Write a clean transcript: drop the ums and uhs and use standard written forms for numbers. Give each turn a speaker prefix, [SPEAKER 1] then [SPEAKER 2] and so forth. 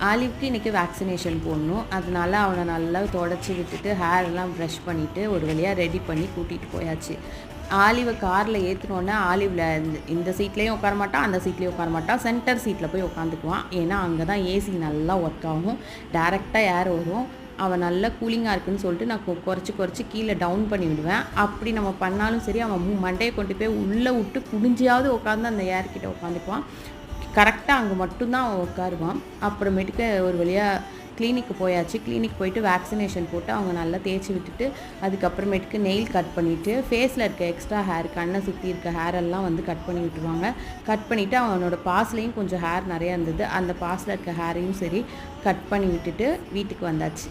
[SPEAKER 1] ஆலிவ்க்கு இன்றைக்கி வேக்சினேஷன் போடணும். அதனால அவனை நல்லா தொடச்சி விட்டுட்டு ஹேர்லாம் ப்ரஷ் பண்ணிவிட்டு ஒரு வழியாக ரெடி பண்ணி கூட்டிகிட்டு போயாச்சு. ஆலிவை காரில் ஏற்றினோன்னே ஆலிவில் இந்த சீட்லேயும் உட்கார மாட்டான், அந்த சீட்லேயும் உட்கார மாட்டான். சென்டர் சீட்டில் போய் உட்காந்துக்குவான். ஏன்னா அங்கே தான் ஏசி நல்லா ஒர்க் ஆகும், டேரெக்டாக ஏர் வரும். அவன் நல்லா கூலிங்காக இருக்குன்னு சொல்லிட்டு நான் குறைச்சி கீழே டவுன் பண்ணி விடுவேன். அப்படி நம்ம பண்ணாலும் சரி, அவன் மண்டையை கொண்டு போய் உள்ளே விட்டு குடிஞ்சியாவது உட்காந்து அந்த ஏர்கிட்ட உட்காந்துக்குவான். கரெக்டாக அங்கே மட்டும்தான் அவன் உட்காருவான். அப்புறமேட்டுக்கு ஒரு வழியாக கிளினிக்கு போயாச்சு. கிளினிக் போயிட்டு வேக்சினேஷன் போட்டு அவங்க நல்லா தேய்ச்சி விட்டுட்டு அதுக்கப்புறமேட்டுக்கு நெயில் கட் பண்ணிவிட்டு ஃபேஸில் இருக்க எக்ஸ்ட்ரா ஹேர், கண்ணை சுற்றி இருக்க ஹேரெல்லாம் வந்து கட் பண்ணி விட்டுருவாங்க. கட் பண்ணிவிட்டு அவனோட பாஸ்லேயும் கொஞ்சம் ஹேர் நிறையா இருந்தது, அந்த பாஸில் இருக்க ஹேரையும் சரி கட் பண்ணி விட்டுட்டு வீட்டுக்கு வந்தாச்சு.